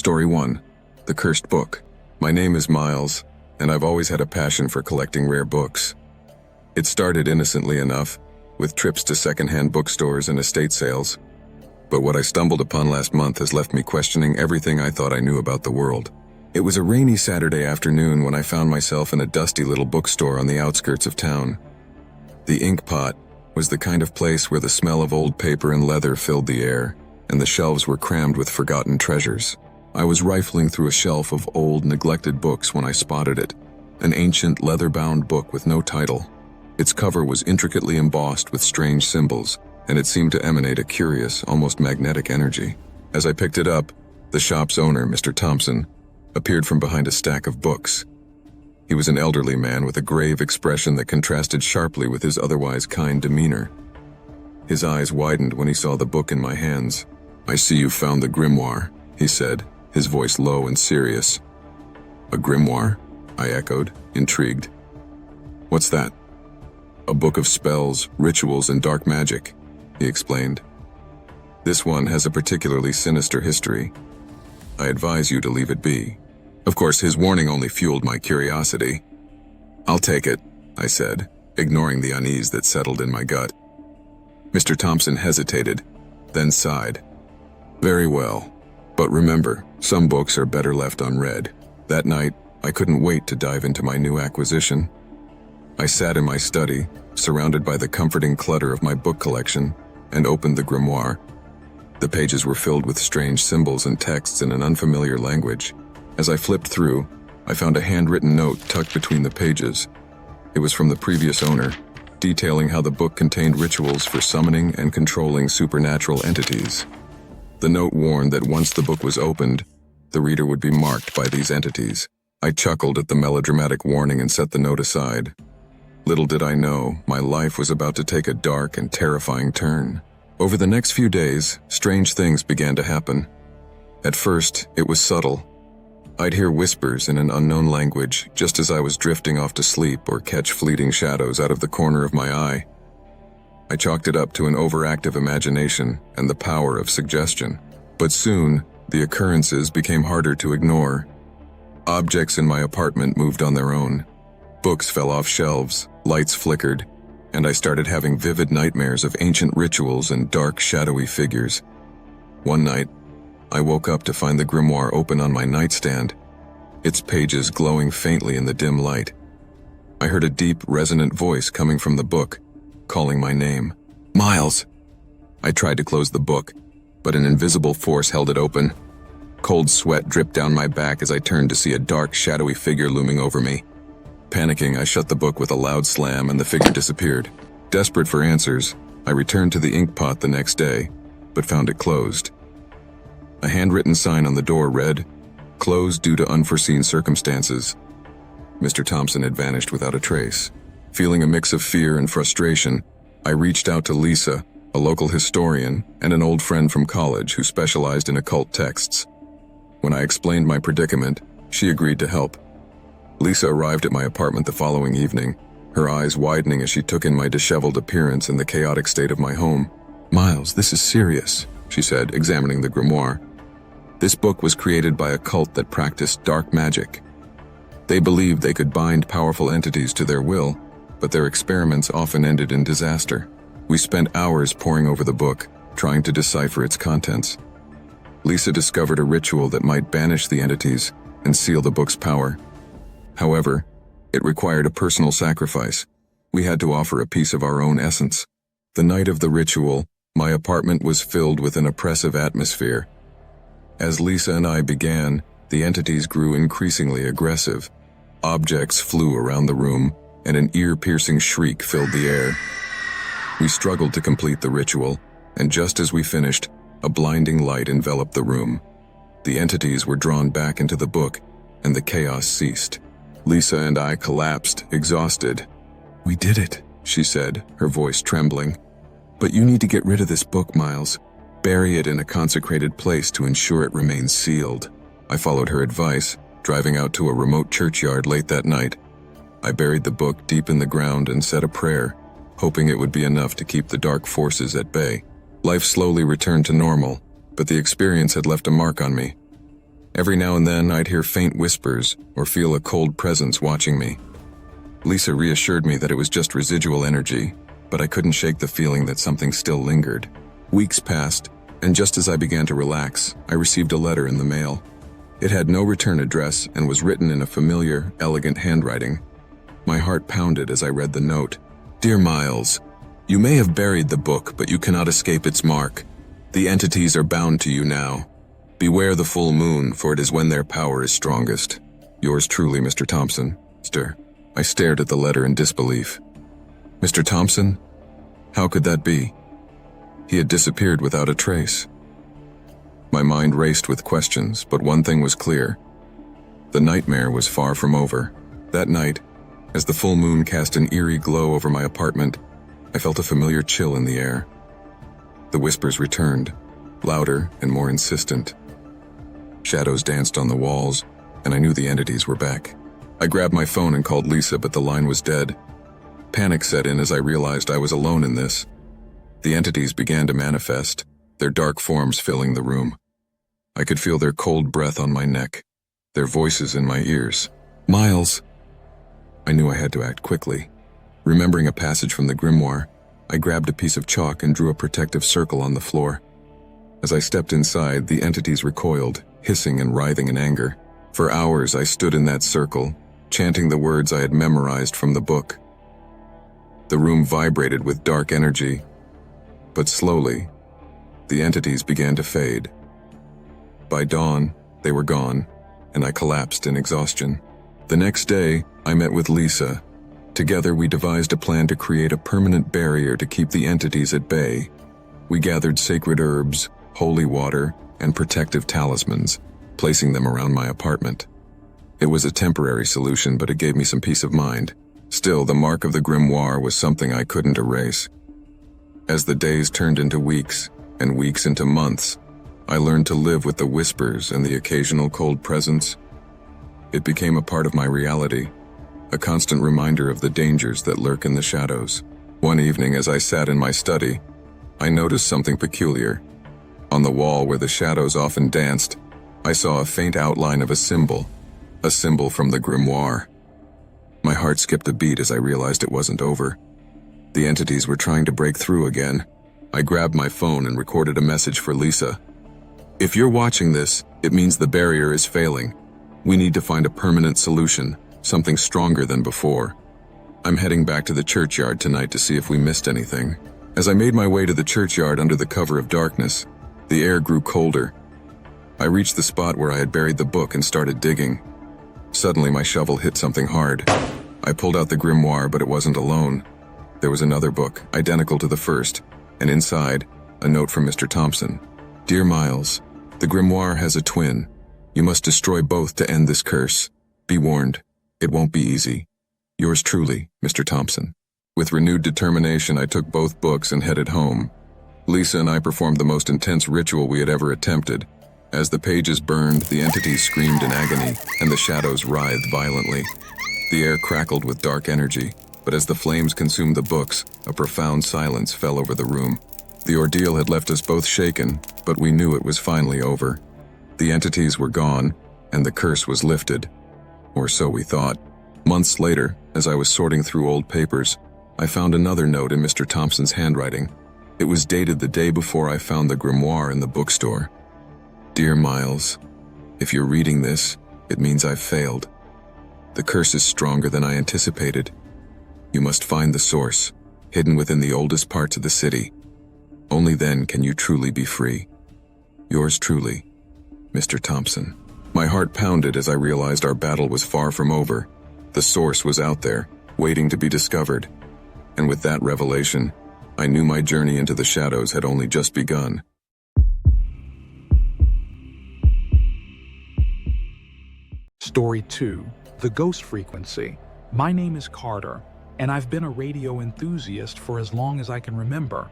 Story 1. The Cursed Book. My name is Miles, and I've always had a passion for collecting rare books. It started innocently enough, with trips to secondhand bookstores and estate sales. But what I stumbled upon last month has left me questioning everything I thought I knew about the world. It was a rainy Saturday afternoon when I found myself in a dusty little bookstore on the outskirts of town. The Ink Pot was the kind of place where the smell of old paper and leather filled the air, and the shelves were crammed with forgotten treasures. I was rifling through a shelf of old, neglected books when I spotted it, an ancient leather-bound book with no title. Its cover was intricately embossed with strange symbols, and it seemed to emanate a curious, almost magnetic energy. As I picked it up, the shop's owner, Mr. Thompson, appeared from behind a stack of books. He was an elderly man with a grave expression that contrasted sharply with his otherwise kind demeanor. His eyes widened when he saw the book in my hands. "I see you found the grimoire," he said, his voice low and serious. "A grimoire?" I echoed, intrigued. "What's that?" "A book of spells, rituals, and dark magic," he explained. "This one has a particularly sinister history. I advise you to leave it be." Of course, his warning only fueled my curiosity. "I'll take it," I said, ignoring the unease that settled in my gut. Mr. Thompson hesitated, then sighed. "Very well. But remember, some books are better left unread." That night, I couldn't wait to dive into my new acquisition. I sat in my study, surrounded by the comforting clutter of my book collection, and opened the grimoire. The pages were filled with strange symbols and texts in an unfamiliar language. As I flipped through, I found a handwritten note tucked between the pages. It was from the previous owner, detailing how the book contained rituals for summoning and controlling supernatural entities. The note warned that once the book was opened, the reader would be marked by these entities. I chuckled at the melodramatic warning and set the note aside. Little did I know, my life was about to take a dark and terrifying turn. Over the next few days, strange things began to happen. At first, it was subtle. I'd hear whispers in an unknown language just as I was drifting off to sleep or catch fleeting shadows out of the corner of my eye. I chalked it up to an overactive imagination and the power of suggestion. But soon, the occurrences became harder to ignore. Objects in my apartment moved on their own. Books fell off shelves, lights flickered, and I started having vivid nightmares of ancient rituals and dark, shadowy figures. One night, I woke up to find the grimoire open on my nightstand, its pages glowing faintly in the dim light. I heard a deep, resonant voice coming from the book, calling my name. "Miles!" I tried to close the book, but an invisible force held it open. Cold sweat dripped down my back as I turned to see a dark, shadowy figure looming over me. Panicking, I shut the book with a loud slam and the figure disappeared. Desperate for answers, I returned to the ink pot the next day, but found it closed. A handwritten sign on the door read, "Closed due to unforeseen circumstances." Mr. Thompson had vanished without a trace. Feeling a mix of fear and frustration, I reached out to Lisa, a local historian and an old friend from college who specialized in occult texts. When I explained my predicament, she agreed to help. Lisa arrived at my apartment the following evening, her eyes widening as she took in my disheveled appearance and the chaotic state of my home. "Miles, this is serious," she said, examining the grimoire. "This book was created by a cult that practiced dark magic. They believed they could bind powerful entities to their will, but their experiments often ended in disaster. We spent hours poring over the book, trying to decipher its contents. Lisa discovered a ritual that might banish the entities and seal the book's power. However, it required a personal sacrifice. We had to offer a piece of our own essence. The night of the ritual, my apartment was filled with an oppressive atmosphere. As Lisa and I began, the entities grew increasingly aggressive. Objects flew around the room, and an ear-piercing shriek filled the air. We struggled to complete the ritual, and just as we finished, a blinding light enveloped the room. The entities were drawn back into the book, and the chaos ceased. Lisa and I collapsed, exhausted. "We did it," she said, her voice trembling. "But you need to get rid of this book, Miles. Bury it in a consecrated place to ensure it remains sealed." I followed her advice, driving out to a remote churchyard late that night. I buried the book deep in the ground and said a prayer, hoping it would be enough to keep the dark forces at bay. Life slowly returned to normal, but the experience had left a mark on me. Every now and then, I'd hear faint whispers or feel a cold presence watching me. Lisa reassured me that it was just residual energy, but I couldn't shake the feeling that something still lingered. Weeks passed, and just as I began to relax, I received a letter in the mail. It had no return address and was written in a familiar, elegant handwriting. My heart pounded as I read the note. Dear Miles, you may have buried the book, but you cannot escape its mark. The entities are bound to you now. Beware the full moon, for it is when their power is strongest. Yours truly, Mr. Thompson. I stared at the letter in disbelief. Mr. Thompson? How could that be? He had disappeared without a trace. My mind raced with questions, but one thing was clear. The nightmare was far from over. That night, as the full moon cast an eerie glow over my apartment, I felt a familiar chill in the air. The whispers returned, louder and more insistent. Shadows danced on the walls, and I knew the entities were back. I grabbed my phone and called Lisa, but the line was dead. Panic set in as I realized I was alone in this. The entities began to manifest, their dark forms filling the room. I could feel their cold breath on my neck, their voices in my ears. Miles! I knew I had to act quickly. Remembering a passage from the grimoire, I grabbed a piece of chalk and drew a protective circle on the floor. As I stepped inside, the entities recoiled, hissing and writhing in anger. For hours I stood in that circle, chanting the words I had memorized from the book. The room vibrated with dark energy, but slowly, the entities began to fade. By dawn, they were gone, and I collapsed in exhaustion. The next day, I met with Lisa. Together, we devised a plan to create a permanent barrier to keep the entities at bay. We gathered sacred herbs, holy water, and protective talismans, placing them around my apartment. It was a temporary solution, but it gave me some peace of mind. Still, the mark of the grimoire was something I couldn't erase. As the days turned into weeks, and weeks into months, I learned to live with the whispers and the occasional cold presence. It became a part of my reality, a constant reminder of the dangers that lurk in the shadows. One evening, as I sat in my study, I noticed something peculiar. On the wall where the shadows often danced, I saw a faint outline of a symbol from the grimoire. My heart skipped a beat as I realized it wasn't over. The entities were trying to break through again. I grabbed my phone and recorded a message for Lisa. If you're watching this, it means the barrier is failing. We need to find a permanent solution, something stronger than before. I'm heading back to the churchyard tonight to see if we missed anything. As I made my way to the churchyard under the cover of darkness, the air grew colder. I reached the spot where I had buried the book and started digging. Suddenly, my shovel hit something hard. I pulled out the grimoire, but it wasn't alone. There was another book, identical to the first, and inside, a note from Mr. Thompson. Dear Miles, the grimoire has a twin. You must destroy both to end this curse. Be warned, it won't be easy. Yours truly, Mr. Thompson. With renewed determination, I took both books and headed home. Lisa and I performed the most intense ritual we had ever attempted. As the pages burned, the entities screamed in agony, and the shadows writhed violently. The air crackled with dark energy, but as the flames consumed the books, a profound silence fell over the room. The ordeal had left us both shaken, but we knew it was finally over. The entities were gone, and the curse was lifted. Or so we thought. Months later, as I was sorting through old papers, I found another note in Mr. Thompson's handwriting. It was dated the day before I found the grimoire in the bookstore. Dear Miles, if you're reading this, it means I've failed. The curse is stronger than I anticipated. You must find the source, hidden within the oldest parts of the city. Only then can you truly be free. Yours truly, Mr. Thompson. My heart pounded as I realized our battle was far from over. The source was out there, waiting to be discovered. And with that revelation, I knew my journey into the shadows had only just begun. Story 2, The Ghost Frequency. My name is Carter, and I've been a radio enthusiast for as long as I can remember.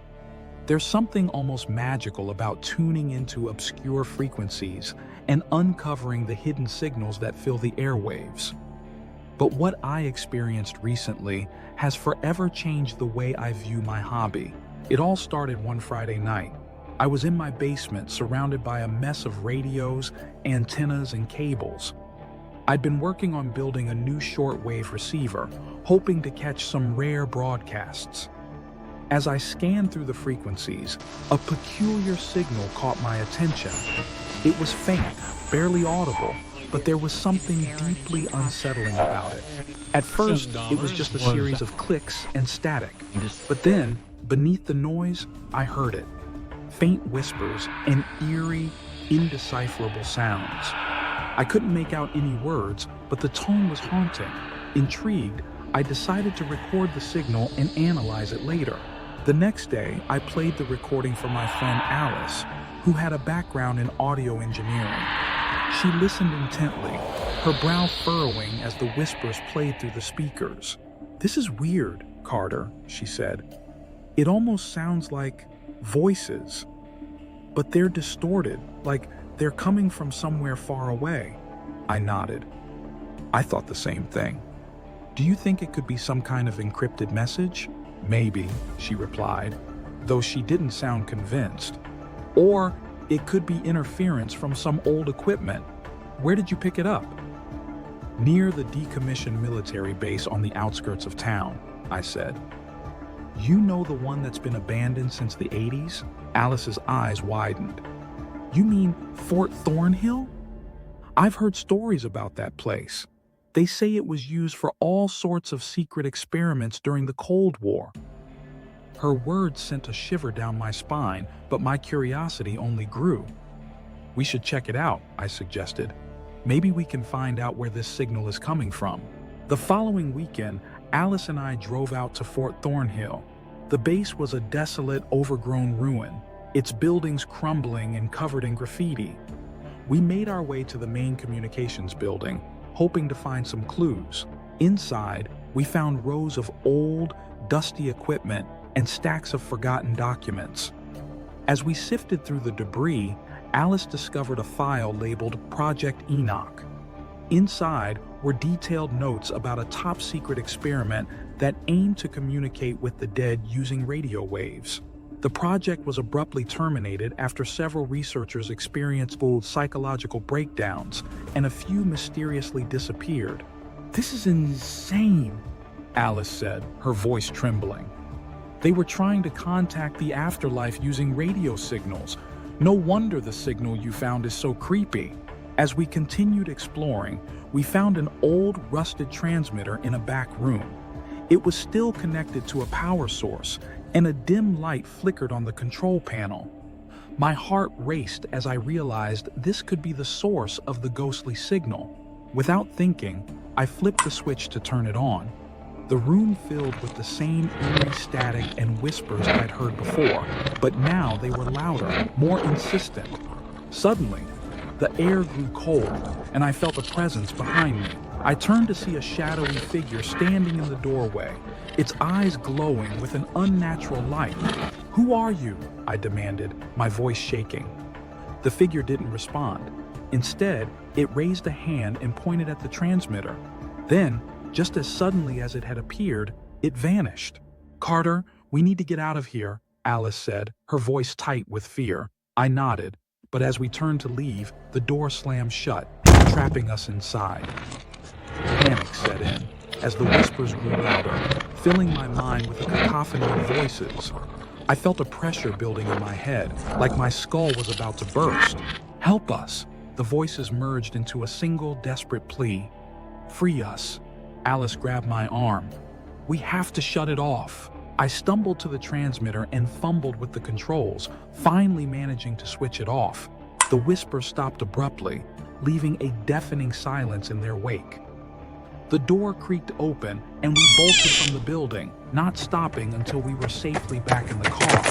There's something almost magical about tuning into obscure frequencies and uncovering the hidden signals that fill the airwaves. But what I experienced recently has forever changed the way I view my hobby. It all started one Friday night. I was in my basement surrounded by a mess of radios, antennas, and cables. I'd been working on building a new shortwave receiver, hoping to catch some rare broadcasts. As I scanned through the frequencies, a peculiar signal caught my attention. It was faint, barely audible, but there was something deeply unsettling about it. At first, it was just a series of clicks and static. But then, beneath the noise, I heard it. Faint whispers and eerie, indecipherable sounds. I couldn't make out any words, but the tone was haunting. Intrigued, I decided to record the signal and analyze it later. The next day, I played the recording for my friend Alice, who had a background in audio engineering. She listened intently, her brow furrowing as the whispers played through the speakers. "This is weird, Carter," she said. "It almost sounds like voices, but they're distorted, like they're coming from somewhere far away." I nodded. I thought the same thing. "Do you think it could be some kind of encrypted message?" "Maybe," she replied, though she didn't sound convinced. "Or it could be interference from some old equipment. Where did you pick it up?" "Near the decommissioned military base on the outskirts of town," I said. "You know the one that's been abandoned since the 80s? Alice's eyes widened. "You mean Fort Thornhill? I've heard stories about that place. They say it was used for all sorts of secret experiments during the Cold War." Her words sent a shiver down my spine, but my curiosity only grew. "We should check it out," I suggested. "Maybe we can find out where this signal is coming from." The following weekend, Alice and I drove out to Fort Thornhill. The base was a desolate, overgrown ruin, its buildings crumbling and covered in graffiti. We made our way to the main communications building, hoping to find some clues. Inside, we found rows of old, dusty equipment and stacks of forgotten documents. As we sifted through the debris, Alice discovered a file labeled Project Enoch. Inside were detailed notes about a top-secret experiment that aimed to communicate with the dead using radio waves. The project was abruptly terminated after several researchers experienced both psychological breakdowns and a few mysteriously disappeared. "This is insane," Alice said, her voice trembling. "They were trying to contact the afterlife using radio signals. No wonder the signal you found is so creepy." As we continued exploring, we found an old, rusted transmitter in a back room. It was still connected to a power source, and a dim light flickered on the control panel. My heart raced as I realized this could be the source of the ghostly signal. Without thinking, I flipped the switch to turn it on. The room filled with the same eerie static and whispers I'd heard before, but now they were louder, more insistent. Suddenly, the air grew cold, and I felt a presence behind me. I turned to see a shadowy figure standing in the doorway, its eyes glowing with an unnatural light. "Who are you?" I demanded, my voice shaking. The figure didn't respond. Instead, it raised a hand and pointed at the transmitter. Then, just as suddenly as it had appeared, it vanished. "Carter, we need to get out of here," Alice said, her voice tight with fear. I nodded, but as we turned to leave, the door slammed shut, trapping us inside. Panic set in as the whispers grew louder, filling my mind with a cacophony of voices. I felt a pressure building in my head, like my skull was about to burst. "Help us!" The voices merged into a single desperate plea. "Free us!" Alice grabbed my arm. "We have to shut it off." I stumbled to the transmitter and fumbled with the controls, finally managing to switch it off. The whispers stopped abruptly, leaving a deafening silence in their wake. The door creaked open, and we bolted from the building, not stopping until we were safely back in the car.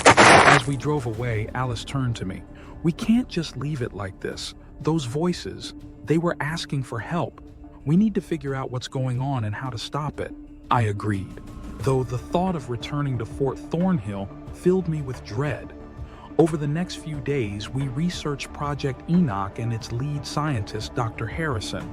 As we drove away, Alice turned to me. "We can't just leave it like this. Those voices, they were asking for help. We need to figure out what's going on and how to stop it." I agreed, though the thought of returning to Fort Thornhill filled me with dread. Over the next few days, we researched Project Enoch and its lead scientist, Dr. Harrison.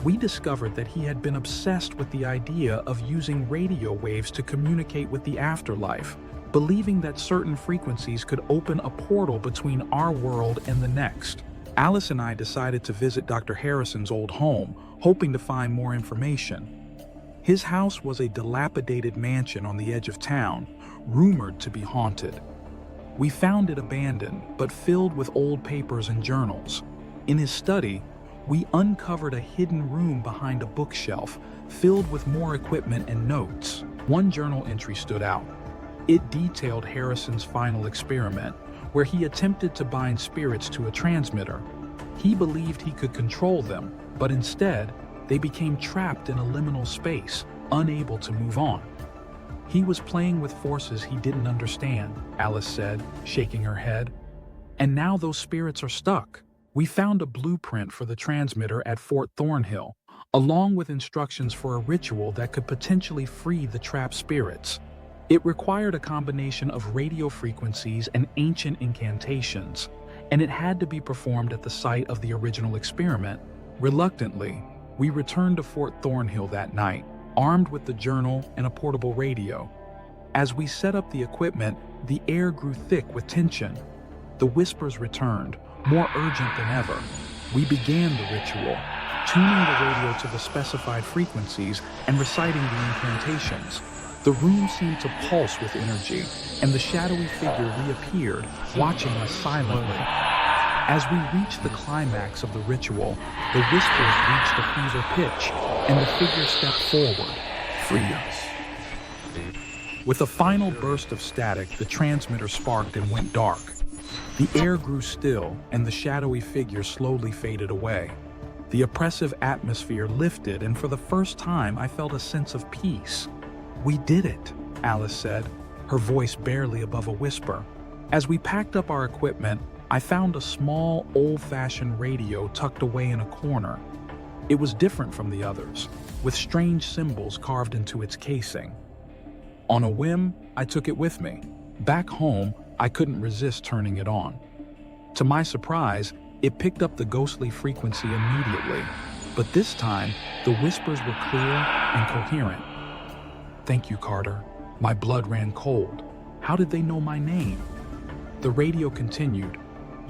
We discovered that he had been obsessed with the idea of using radio waves to communicate with the afterlife, believing that certain frequencies could open a portal between our world and the next. Alice and I decided to visit Dr. Harrison's old home, hoping to find more information. His house was a dilapidated mansion on the edge of town, rumored to be haunted. We found it abandoned, but filled with old papers and journals. In his study, we uncovered a hidden room behind a bookshelf, filled with more equipment and notes. One journal entry stood out. It detailed Harrison's final experiment, where he attempted to bind spirits to a transmitter. He believed he could control them, but instead, they became trapped in a liminal space, unable to move on. He was playing with forces he didn't understand, Alice said, shaking her head. And now those spirits are stuck. We found a blueprint for the transmitter at Fort Thornhill, along with instructions for a ritual that could potentially free the trapped spirits. It required a combination of radio frequencies and ancient incantations, and it had to be performed at the site of the original experiment. Reluctantly, we returned to Fort Thornhill that night, armed with the journal and a portable radio. As we set up the equipment, the air grew thick with tension. The whispers returned, more urgent than ever. We began the ritual, tuning the radio to the specified frequencies and reciting the incantations. The room seemed to pulse with energy, and the shadowy figure reappeared, watching us silently. As we reached the climax of the ritual, the whispers reached a fever pitch, and the figure stepped forward. "Free us." With a final burst of static, the transmitter sparked and went dark. The air grew still, and the shadowy figure slowly faded away. The oppressive atmosphere lifted, and for the first time, I felt a sense of peace. "We did it," Alice said, her voice barely above a whisper. As we packed up our equipment, I found a small, old-fashioned radio tucked away in a corner. It was different from the others, with strange symbols carved into its casing. On a whim, I took it with me. Back home, I couldn't resist turning it on. To my surprise, it picked up the ghostly frequency immediately, but this time, the whispers were clear and coherent. "Thank you, Carter." My blood ran cold. How did they know my name? The radio continued.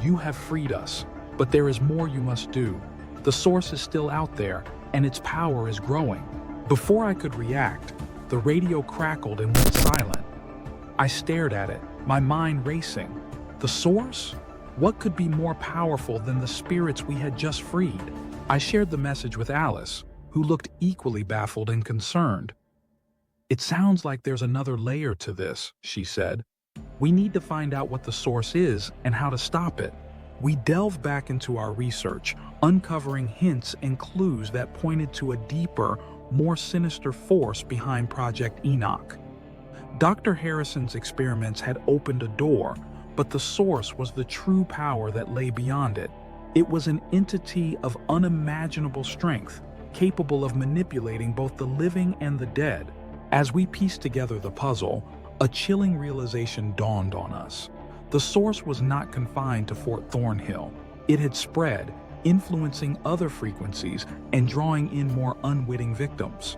"You have freed us, but there is more you must do. The source is still out there, and its power is growing." Before I could react, the radio crackled and went silent. I stared at it, my mind racing. The source? What could be more powerful than the spirits we had just freed? I shared the message with Alice, who looked equally baffled and concerned. "It sounds like there's another layer to this," she said. "We need to find out what the source is and how to stop it." We delved back into our research, uncovering hints and clues that pointed to a deeper, more sinister force behind Project Enoch. Dr. Harrison's experiments had opened a door, but the source was the true power that lay beyond it. It was an entity of unimaginable strength, capable of manipulating both the living and the dead. As we pieced together the puzzle, a chilling realization dawned on us. The source was not confined to Fort Thornhill. It had spread, influencing other frequencies and drawing in more unwitting victims.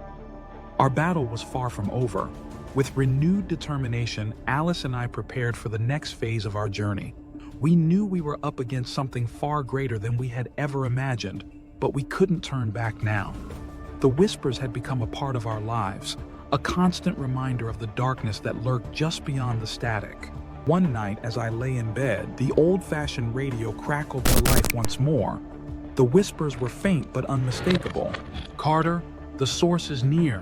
Our battle was far from over. With renewed determination, Alice and I prepared for the next phase of our journey. We knew we were up against something far greater than we had ever imagined, but we couldn't turn back now. The whispers had become a part of our lives, a constant reminder of the darkness that lurked just beyond the static. One night, as I lay in bed, the old-fashioned radio crackled to life once more. The whispers were faint but unmistakable. "Carter, the source is near.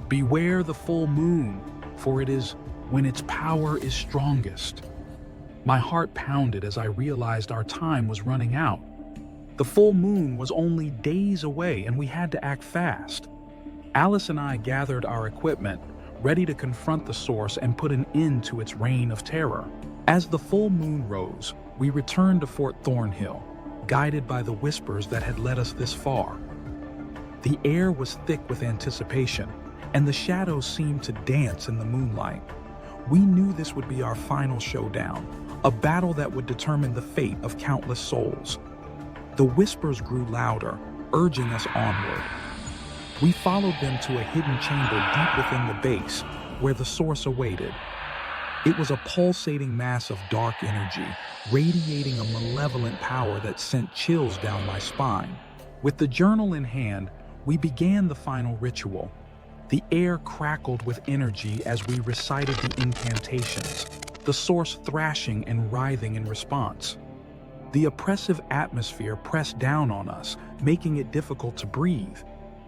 Beware the full moon, for it is when its power is strongest." My heart pounded as I realized our time was running out. The full moon was only days away, and we had to act fast. Alice and I gathered our equipment, ready to confront the source and put an end to its reign of terror. As the full moon rose, we returned to Fort Thornhill, guided by the whispers that had led us this far. The air was thick with anticipation, and the shadows seemed to dance in the moonlight. We knew this would be our final showdown, a battle that would determine the fate of countless souls. The whispers grew louder, urging us onward. We followed them to a hidden chamber deep within the base, where the source awaited. It was a pulsating mass of dark energy, radiating a malevolent power that sent chills down my spine. With the journal in hand, we began the final ritual. The air crackled with energy as we recited the incantations, the source thrashing and writhing in response. The oppressive atmosphere pressed down on us, making it difficult to breathe.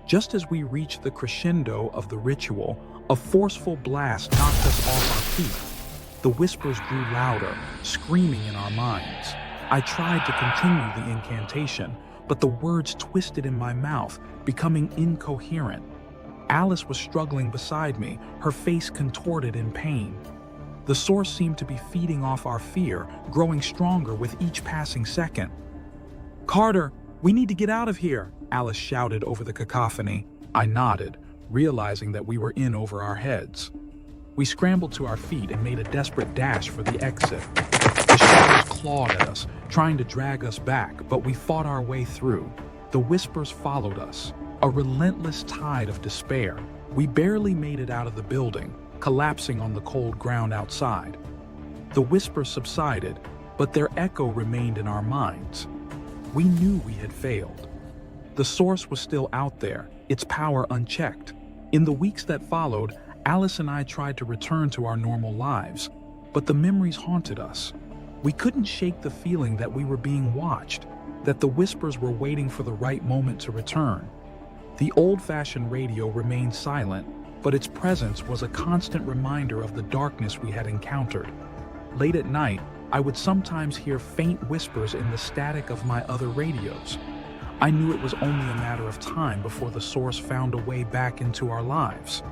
Just as we reached the crescendo of the ritual, a forceful blast knocked us off our feet. The whispers grew louder, screaming in our minds. I tried to continue the incantation, but the words twisted in my mouth, becoming incoherent. Alice was struggling beside me, her face contorted in pain. The source seemed to be feeding off our fear, growing stronger with each passing second. "Carter, we need to get out of here," Alice shouted over the cacophony. I nodded, realizing that we were in over our heads. We scrambled to our feet and made a desperate dash for the exit. The shadows clawed at us, trying to drag us back, but we fought our way through. The whispers followed us, a relentless tide of despair. We barely made it out of the building, collapsing on the cold ground outside. The whispers subsided, but their echo remained in our minds. We knew we had failed. The source was still out there, its power unchecked. In the weeks that followed, Alice and I tried to return to our normal lives, but the memories haunted us. We couldn't shake the feeling that we were being watched, that the whispers were waiting for the right moment to return. The old-fashioned radio remained silent, but its presence was a constant reminder of the darkness we had encountered. Late at night, I would sometimes hear faint whispers in the static of my other radios. I knew it was only a matter of time before the source found a way back into our lives.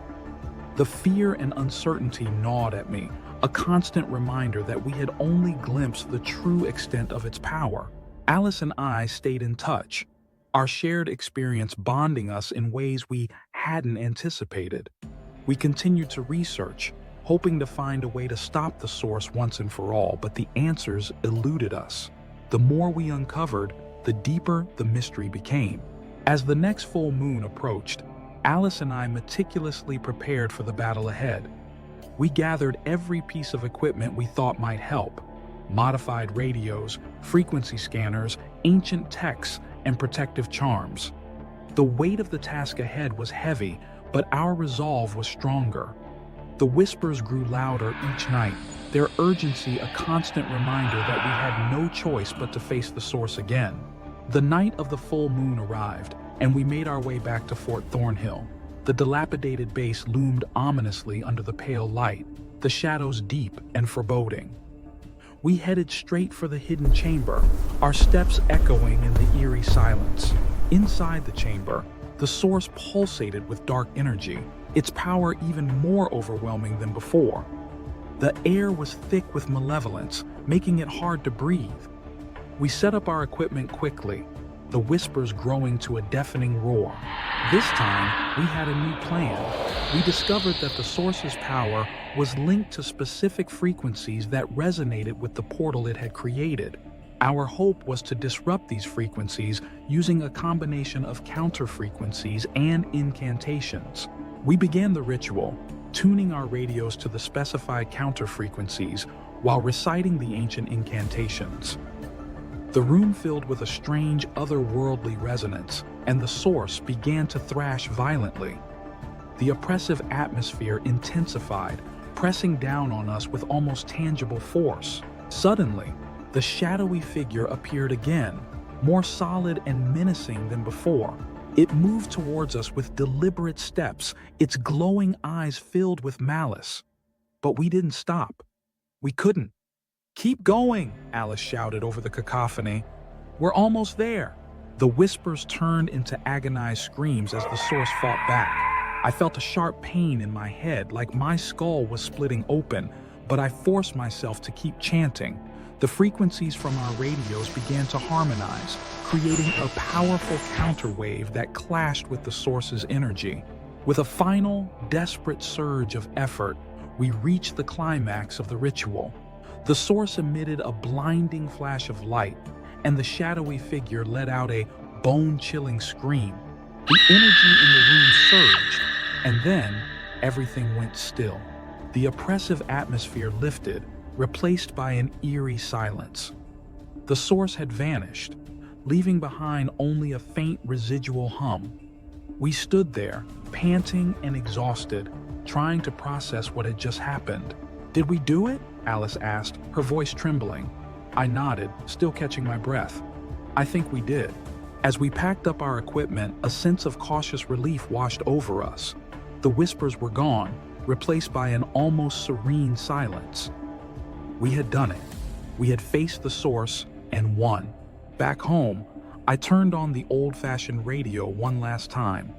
The fear and uncertainty gnawed at me, a constant reminder that we had only glimpsed the true extent of its power. Alice and I stayed in touch, our shared experience bonding us in ways we hadn't anticipated. We continued to research, hoping to find a way to stop the source once and for all, but the answers eluded us. The more we uncovered, the deeper the mystery became. As the next full moon approached, Alice and I meticulously prepared for the battle ahead. We gathered every piece of equipment we thought might help: modified radios, frequency scanners, ancient texts, and protective charms. The weight of the task ahead was heavy, but our resolve was stronger. The whispers grew louder each night, their urgency a constant reminder that we had no choice but to face the source again. The night of the full moon arrived, and we made our way back to Fort Thornhill. The dilapidated base loomed ominously under the pale light, the shadows deep and foreboding. We headed straight for the hidden chamber, our steps echoing in the eerie silence. Inside the chamber, the source pulsated with dark energy, its power even more overwhelming than before. The air was thick with malevolence, making it hard to breathe. We set up our equipment quickly, the whispers growing to a deafening roar. This time, we had a new plan. We discovered that the source's power was linked to specific frequencies that resonated with the portal it had created. Our hope was to disrupt these frequencies using a combination of counter-frequencies and incantations. We began the ritual, tuning our radios to the specified counter-frequencies while reciting the ancient incantations. The room filled with a strange, otherworldly resonance, and the source began to thrash violently. The oppressive atmosphere intensified, pressing down on us with almost tangible force. Suddenly, the shadowy figure appeared again, more solid and menacing than before. It moved towards us with deliberate steps, its glowing eyes filled with malice. But we didn't stop. We couldn't. "Keep going," Alice shouted over the cacophony. "We're almost there." The whispers turned into agonized screams as the source fought back. I felt a sharp pain in my head, like my skull was splitting open, but I forced myself to keep chanting. The frequencies from our radios began to harmonize, creating a powerful counterwave that clashed with the source's energy. With a final, desperate surge of effort, we reached the climax of the ritual. The source emitted a blinding flash of light, and the shadowy figure let out a bone-chilling scream. The energy in the room surged, and then everything went still. the oppressive atmosphere lifted, replaced by an eerie silence. The source had vanished, leaving behind only a faint residual hum. We stood there, panting and exhausted, trying to process what had just happened. "Did we do it?" Alice asked, her voice trembling. I nodded, still catching my breath. "I think we did." As we packed up our equipment, a sense of cautious relief washed over us. The whispers were gone, replaced by an almost serene silence. We had done it. We had faced the source and won. Back home, I turned on the old-fashioned radio one last time.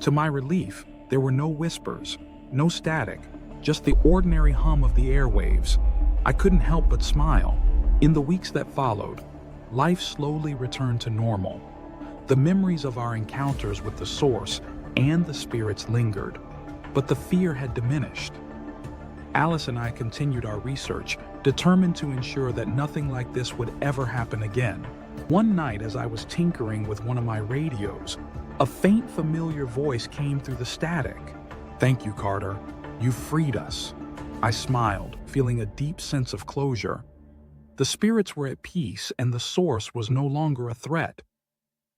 To my relief, there were no whispers, no static, just the ordinary hum of the airwaves. I couldn't help but smile. In the weeks that followed, life slowly returned to normal. The memories of our encounters with the source and the spirits lingered, but the fear had diminished. Alice and I continued our research, determined to ensure that nothing like this would ever happen again. One night, as I was tinkering with one of my radios, a faint familiar voice came through the static. "Thank you, Carter. You freed us." I smiled, feeling a deep sense of closure. The spirits were at peace and the source was no longer a threat.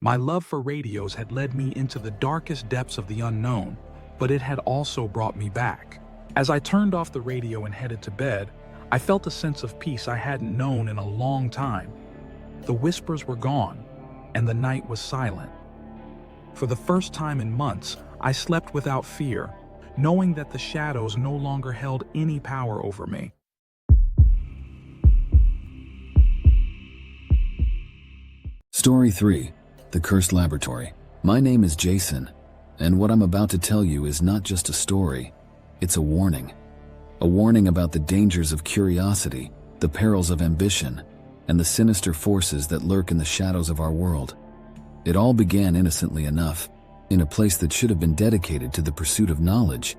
My love for radios had led me into the darkest depths of the unknown, but it had also brought me back. As I turned off the radio and headed to bed, I felt a sense of peace I hadn't known in a long time. The whispers were gone, and the night was silent. For the first time in months, I slept without fear, knowing that the shadows no longer held any power over me. Story 3. The Cursed Laboratory. My name is Jason, and what I'm about to tell you is not just a story, it's a warning. A warning about the dangers of curiosity, the perils of ambition, and the sinister forces that lurk in the shadows of our world. It all began innocently enough, in a place that should have been dedicated to the pursuit of knowledge,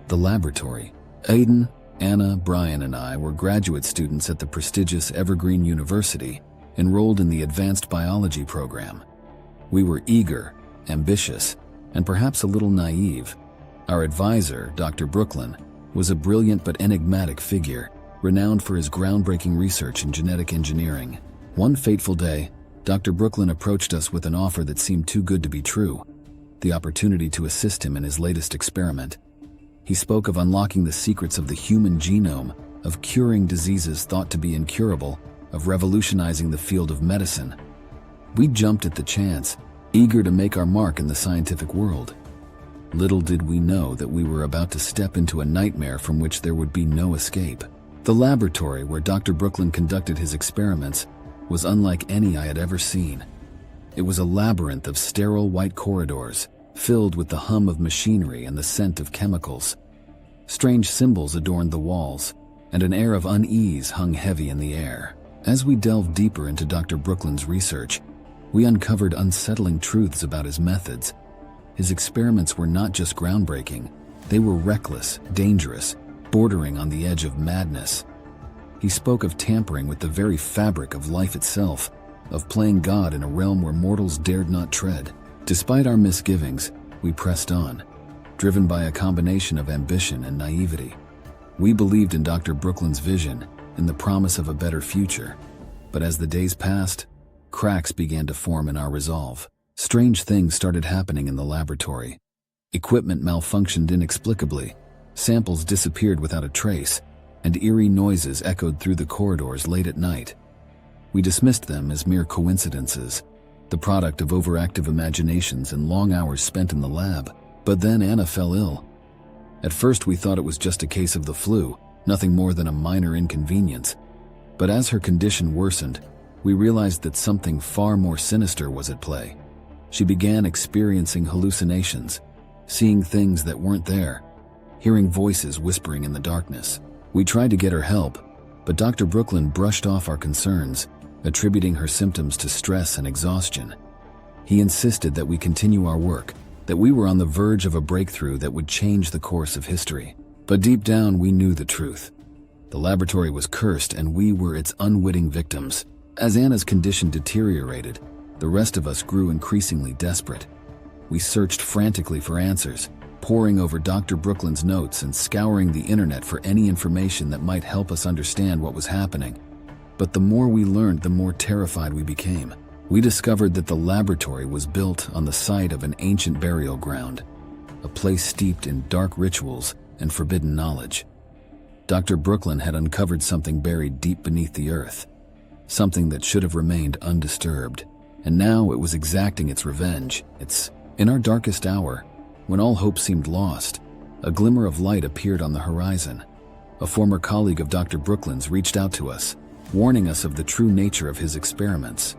the laboratory. Aiden, Anna, Brian, and I were graduate students at the prestigious Evergreen University, enrolled in the Advanced Biology program. We were eager, ambitious, and perhaps a little naive. Our advisor, Dr. Brooklyn, was a brilliant but enigmatic figure, renowned for his groundbreaking research in genetic engineering. One fateful day, Dr. Brooklyn approached us with an offer that seemed too good to be true, the opportunity to assist him in his latest experiment. He spoke of unlocking the secrets of the human genome, of curing diseases thought to be incurable, of revolutionizing the field of medicine. We jumped at the chance, eager to make our mark in the scientific world. Little did we know that we were about to step into a nightmare from which there would be no escape. The laboratory where Dr. Brooklyn conducted his experiments was unlike any I had ever seen. It was a labyrinth of sterile white corridors, filled with the hum of machinery and the scent of chemicals. Strange symbols adorned the walls, and an air of unease hung heavy in the air. As we delved deeper into Dr. Brooklyn's research, we uncovered unsettling truths about his methods. His experiments were not just groundbreaking, they were reckless, dangerous, bordering on the edge of madness. He spoke of tampering with the very fabric of life itself, of playing God in a realm where mortals dared not tread. Despite our misgivings, we pressed on, driven by a combination of ambition and naivety. We believed in Dr. Brooklyn's vision, in the promise of a better future. But as the days passed, cracks began to form in our resolve. Strange things started happening in the laboratory. Equipment malfunctioned inexplicably, samples disappeared without a trace, and eerie noises echoed through the corridors late at night. We dismissed them as mere coincidences, the product of overactive imaginations and long hours spent in the lab. But then Anna fell ill. At first we thought it was just a case of the flu, nothing more than a minor inconvenience. But as her condition worsened, we realized that something far more sinister was at play. She began experiencing hallucinations, seeing things that weren't there, hearing voices whispering in the darkness. We tried to get her help, but Dr. Brooklyn brushed off our concerns, attributing her symptoms to stress and exhaustion. He insisted that we continue our work, that we were on the verge of a breakthrough that would change the course of history. But deep down, we knew the truth. The laboratory was cursed, and we were its unwitting victims. As Anna's condition deteriorated, the rest of us grew increasingly desperate. We searched frantically for answers, poring over Dr. Brooklyn's notes and scouring the internet for any information that might help us understand what was happening. But the more we learned, the more terrified we became. We discovered that the laboratory was built on the site of an ancient burial ground, a place steeped in dark rituals and forbidden knowledge. Dr. Brooklyn had uncovered something buried deep beneath the earth, something that should have remained undisturbed, and now it was exacting its revenge. In our darkest hour, when all hope seemed lost, a glimmer of light appeared on the horizon. A former colleague of Dr. Brooklyn's reached out to us, warning us of the true nature of his experiments.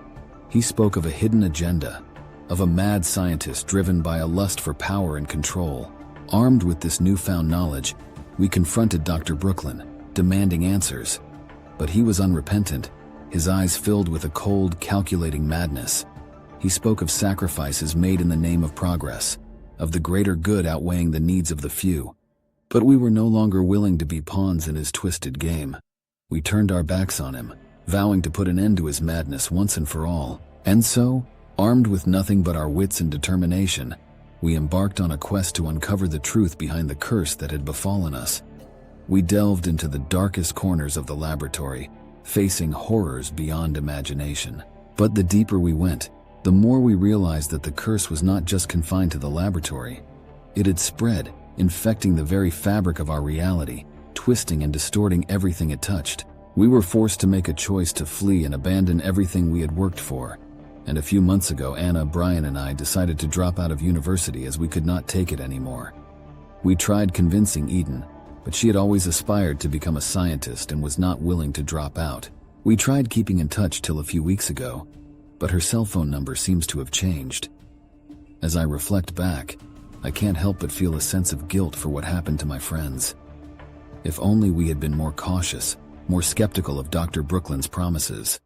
He spoke of a hidden agenda, of a mad scientist driven by a lust for power and control. Armed with this newfound knowledge, we confronted Dr. Brooklyn, demanding answers. But he was unrepentant, his eyes filled with a cold, calculating madness. He spoke of sacrifices made in the name of progress, of the greater good outweighing the needs of the few. But we were no longer willing to be pawns in his twisted game. We turned our backs on him, vowing to put an end to his madness once and for all. And so, armed with nothing but our wits and determination, we embarked on a quest to uncover the truth behind the curse that had befallen us. We delved into the darkest corners of the laboratory, facing horrors beyond imagination. But the deeper we went, the more we realized that the curse was not just confined to the laboratory. It had spread, infecting the very fabric of our reality, twisting and distorting everything it touched. We were forced to make a choice to flee and abandon everything we had worked for. And a few months ago, Anna, Brian, and I decided to drop out of university as we could not take it anymore. We tried convincing Eden, but she had always aspired to become a scientist and was not willing to drop out. We tried keeping in touch till a few weeks ago, but her cell phone number seems to have changed. As I reflect back, I can't help but feel a sense of guilt for what happened to my friends. If only we had been more cautious, more skeptical of Dr. Brooklyn's promises.